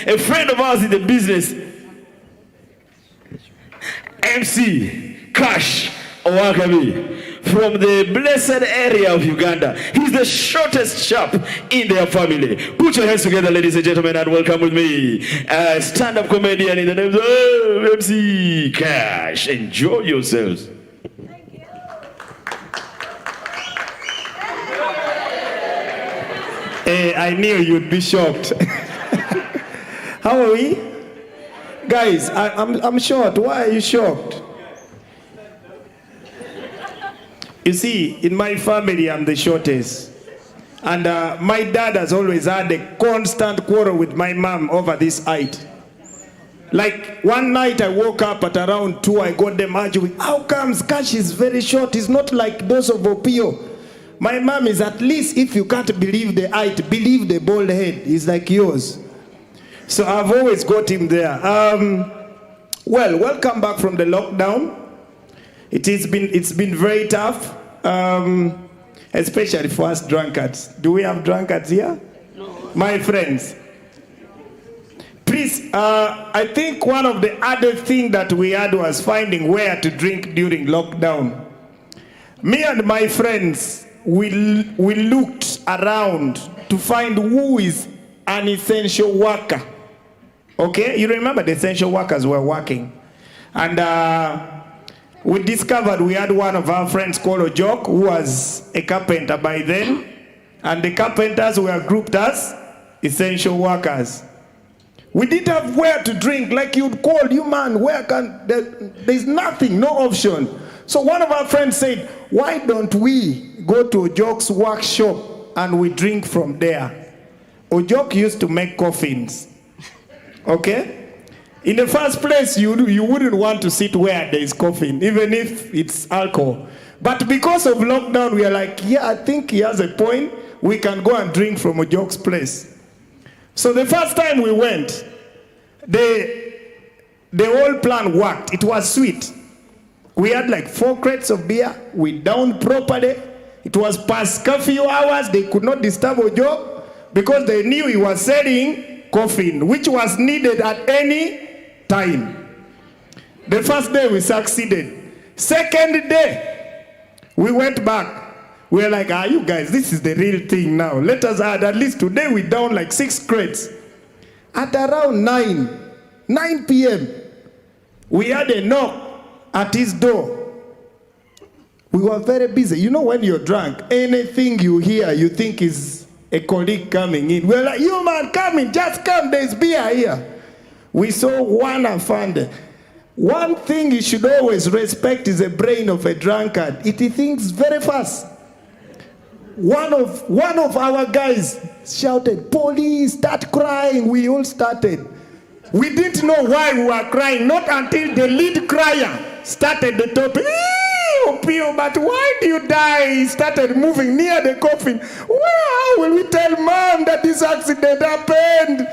a friend of ours in the business, MC Kash Owakabi, from the blessed area of Uganda. He's the shortest chap in their family. Put your hands together, ladies and gentlemen, and welcome with me a stand-up comedian in the name of MC Kash. Enjoy yourselves. Thank you. Hey, I knew you'd be shocked. How are we? Guys, I'm short. Why are you shocked? You see, in my family, I'm the shortest. And my dad has always had a constant quarrel with my mom over this height. Like, one night I woke up at around 2, I got them arguing. How comes Kash is very short? He's not like those of Opio. My mom is, at least if you can't believe the height, believe the bald head. He's like yours. So I've always got him there. Well, welcome back from the lockdown. It's been very tough, especially for us drunkards. Do we have drunkards here? No. My friends, please, I think one of the other things that we had was finding where to drink during lockdown. Me and my friends, we looked around to find who is an essential worker. Okay, you remember the essential workers were working. And we discovered we had one of our friends called Ojok, who was a carpenter by then. And the carpenters were grouped as essential workers. We didn't have where to drink. Like, you'd call, you man, where can, there's nothing, no option. So one of our friends said, why don't we go to Ojok's workshop and we drink from there? Ojok used to make coffins. Okay? In the first place, you wouldn't want to sit where there is coffin, even if it's alcohol. But because of lockdown, we are like, yeah, I think he has a point. We can go and drink from Ojok's place. So the first time we went, the whole plan worked. It was sweet. We had like 4 crates of beer. We downed properly. It was past curfew hours. They could not disturb Ojok because they knew he was selling coffin, which was needed at any time. The first day we succeeded. Second day, we went back. We were like, you guys, this is the real thing now. Let us add, at least today we down like 6 crates. At around 9 p.m., we had a knock at his door. We were very busy. You know, when you're drunk, anything you hear, you think is a colleague coming in. We're like, you man, come in, just come, there's beer here. We saw one and found. One thing you should always respect is the brain of a drunkard. It thinks very fast. One of our guys shouted, police, start crying. We all started. We didn't know why we were crying, not until the lead crier started the topic. Pio, but why do you die? He started moving near the coffin. Well, how will we tell mom that this accident happened?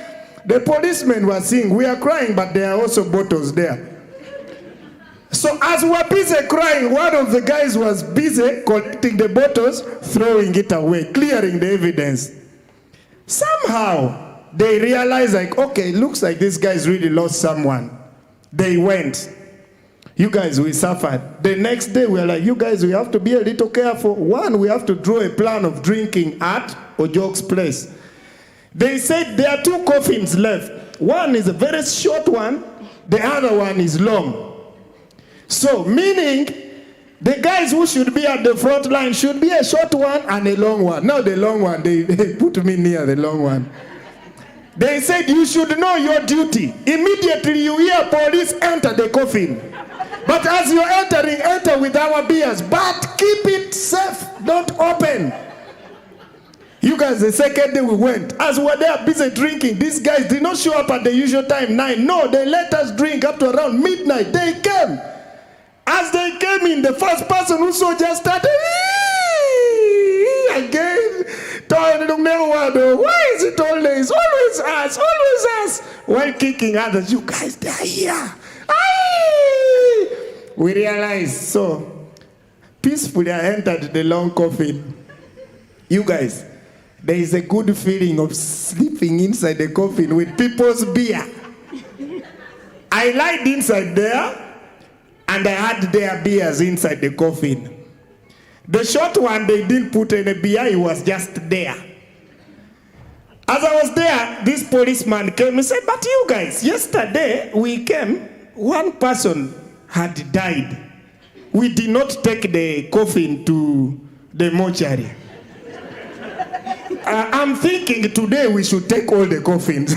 The policemen were saying, we are crying, but there are also bottles there. So as we were busy crying, one of the guys was busy collecting the bottles, throwing it away, clearing the evidence. Somehow, they realized, like, okay, looks like this guy's really lost someone. They went. You guys, we suffered. The next day, we were like, you guys, we have to be a little careful. One, we have to draw a plan of drinking at Ojok's place. They said there are 2 coffins left. One is a very short one. The other one is long. So, meaning, the guys who should be at the front line should be a short one and a long one. Now the long one, they put me near the long one. They said you should know your duty. Immediately you hear police, enter the coffin. But as you're entering, enter with our beers. But keep it safe. Don't open. You guys, the second day we went, as we were there busy drinking, these guys did not show up at the usual time, 9. No, they let us drink up to around midnight. They came. As they came in, the first person who saw just started, again, why is it always us, while kicking others? You guys, they are here. We realized, so peacefully I entered the long coffin. You guys, there is a good feeling of sleeping inside the coffin with people's beer. I lied inside there, and I had their beers inside the coffin. The short one, they didn't put any beer, it was just there. As I was there, this policeman came and said, but you guys, yesterday we came, one person had died. We did not take the coffin to the mortuary. I'm thinking today we should take all the coffins.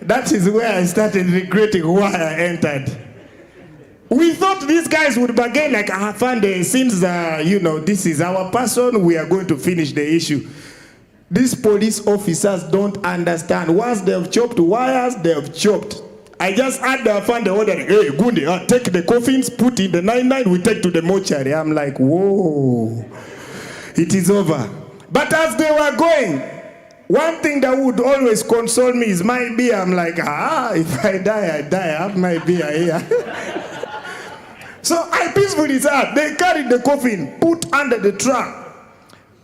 That is where I started regretting why I entered. We thought these guys would bargain like, since this is our person, we are going to finish the issue. These police officers don't understand. Once they have chopped wires, they have chopped. I just had the order, hey, Gundi, take the coffins, put in the 99, we take to the mortuary. I'm like, whoa, it is over. But as they were going, one thing that would always console me is my beer. I'm like, if I die, I die. I have my beer here. So I peacefully sat. They carried the coffin, put under the truck.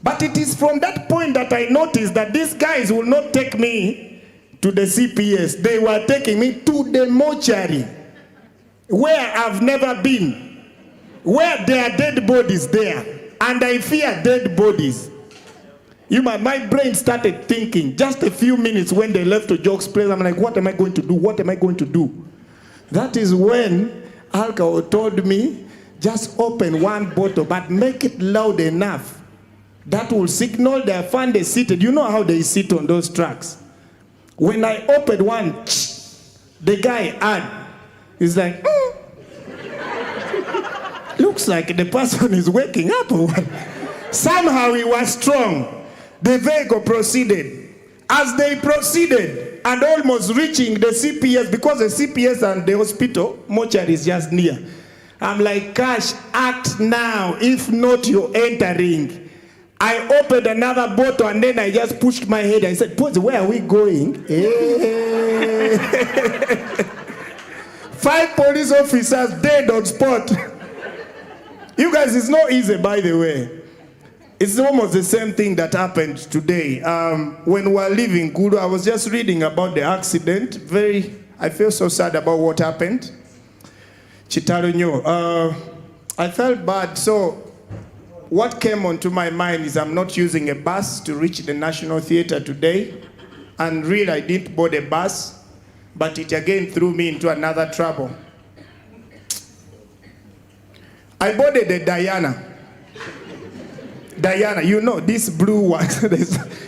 But it is from that point that I noticed that these guys will not take me to the CPS. They were taking me to the mortuary, where I've never been, where there are dead bodies there. And I fear dead bodies. My brain started thinking, just a few minutes when they left to Joke's place, I'm like, what am I going to do? What am I going to do? That is when Alcohol told me, just open one bottle, but make it loud enough. That will signal their fan they seated. You know how they sit on those tracks. When I opened one, the guy had, he's like, looks like the person is waking up or what? Somehow he was strong. The vehicle proceeded. As they proceeded and almost reaching the CPS, because the CPS and the hospital, mortuary is just near. I'm like, Kash, act now. If not, you're entering. I opened another bottle and then I just pushed my head. I said, Pose, where are we going? Hey. 5 police officers dead on spot. You guys, it's not easy, by the way. It's almost the same thing that happened today. When we were leaving Guru, I was just reading about the accident. I feel so sad about what happened. Chitaro nyo. I felt bad. So what came onto my mind is I'm not using a bus to reach the National Theatre today. And really, I didn't board a bus. But it again threw me into another trouble. I boarded the Diana, you know, this blue one.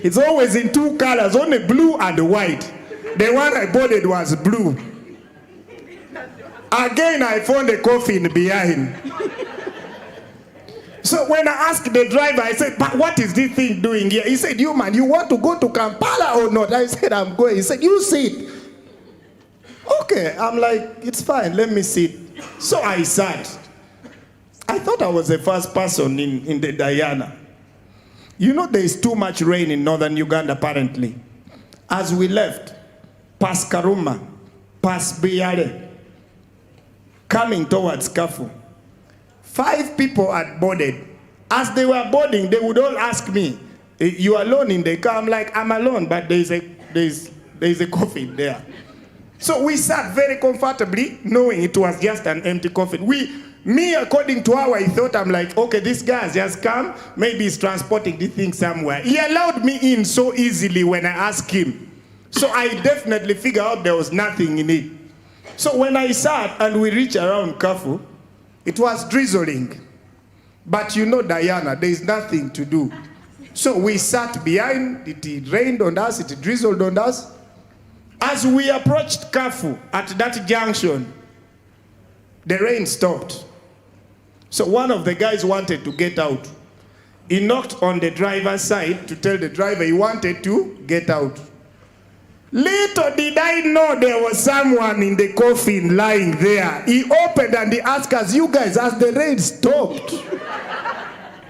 It's always in 2 colors, only blue and white. The one I boarded was blue. Again, I found a coffin behind. So when I asked the driver, I said, but what is this thing doing here? He said, you want to go to Kampala or not? I said, I'm going. He said, you sit. Okay, I'm like, it's fine, let me sit. So I sat. I thought I was the first person in the Diana. You know there is too much rain in northern Uganda apparently. As we left, past Karuma, past Biare, coming towards Kafu, 5 people had boarded. As they were boarding, they would all ask me, you alone in the car? I'm like, I'm alone, but there is a coffin there. So we sat very comfortably, knowing it was just an empty coffin. Me, according to how I thought, I'm like, okay, this guy has just come. Maybe he's transporting this thing somewhere. He allowed me in so easily when I asked him. So I definitely figured out there was nothing in it. So when I sat and we reached around Kafu, it was drizzling. But you know Diana, there is nothing to do. So we sat behind, it rained on us, it drizzled on us. As we approached Kafu at that junction, the rain stopped. So one of the guys wanted to get out. He knocked on the driver's side to tell the driver he wanted to get out. Little did I know there was someone in the coffin lying there. He opened and he asked us, you guys, has the rain stopped?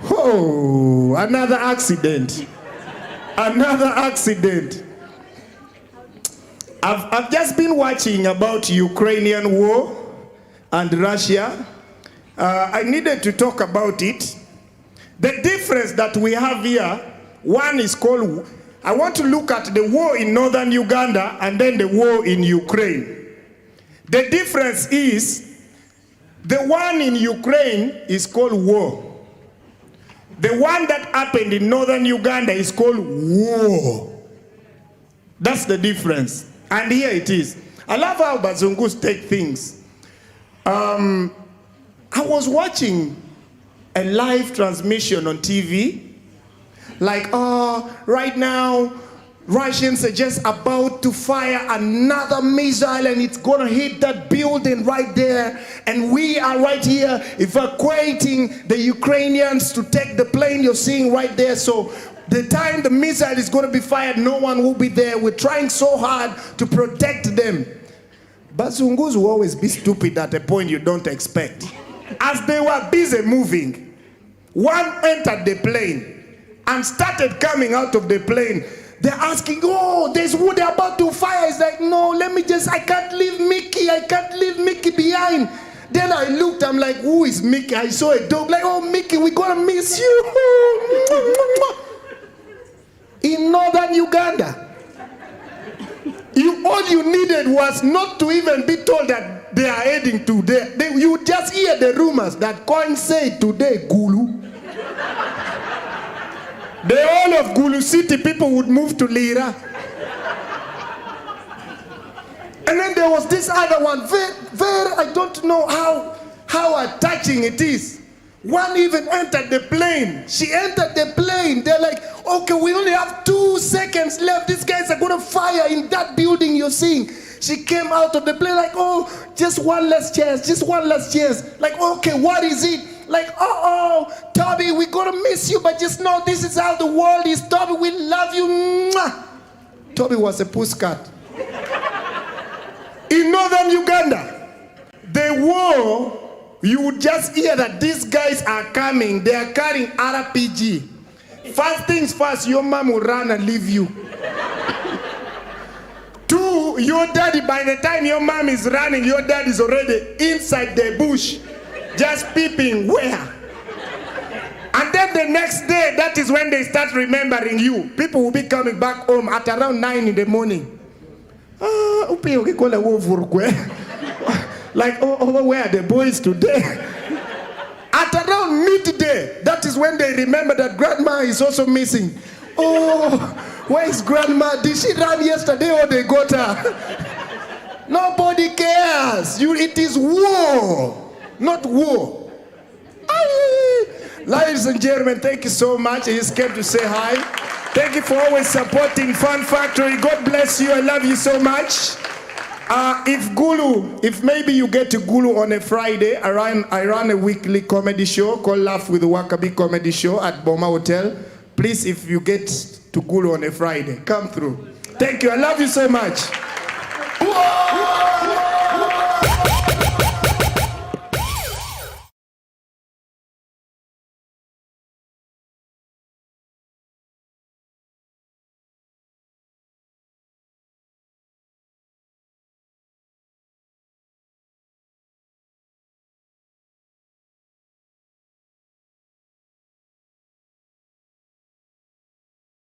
Oh, another accident. Another accident. I've just been watching about Ukrainian war and Russia. I needed to talk about it. The difference that we have here, One is called, I want to look at the war in northern Uganda and then the war in Ukraine. The difference is, the one in Ukraine is called war. The one that happened in northern Uganda is called war. That's the difference. And here it is. I love how Bazungus take things. I was watching a live transmission on TV. Like, oh, right now, Russians are just about to fire another missile and it's gonna hit that building right there. And we are right here evacuating the Ukrainians to take the plane you're seeing right there. So the time the missile is gonna be fired, no one will be there. We're trying so hard to protect them. But Zungus will always be stupid at a point you don't expect. As they were busy moving, one entered the plane and started coming out of the plane. They're asking, oh, there's wood, they're about to fire. It's like, no, let me just, I can't leave Mickey. I can't leave Mickey behind. Then I looked, I'm like, who is Mickey? I saw a dog, like, oh, Mickey, we're gonna miss you. In northern Uganda. All you needed was not to even be told that they are heading to there. You just hear the rumors that Coin said today, Gulu. The whole of Gulu City people would move to Lira. And then there was this other one, very, I don't know how touching it is. One even entered the plane. She entered the plane. They're like, okay, we only have 2 seconds left. These guys are going to fire in that building you're seeing. She came out of the plane like, oh, just one last chance, just one last chance. Like, okay, what is it? Like, Toby, we're going to miss you, but just know this is how the world is. Toby, we love you. Mwah. Toby was a postcard. In northern Uganda, the war, you would just hear that these guys are coming. They are carrying RPG. First things first, your mom will run and leave you. 2, your daddy, by the time your mom is running, your dad is already inside the bush, just peeping where. And then the next day, that is when they start remembering you. People will be coming back home at around 9 in the morning. Like, oh, where are the boys today? At around midday, that is when they remember that grandma is also missing. Oh, where is grandma? Did she run yesterday or they got her? Nobody cares. It is war, not war. Aye. Ladies and gentlemen, thank you so much. I just came to say hi. Thank you for always supporting Fun Factory. God bless you. I love you so much. If maybe you get to Gulu on a Friday, I run a weekly comedy show called Laugh with Owakabi Comedy Show at Boma Hotel. Please, if you get to Gulu on a Friday, come through. Thank you. I love you so much.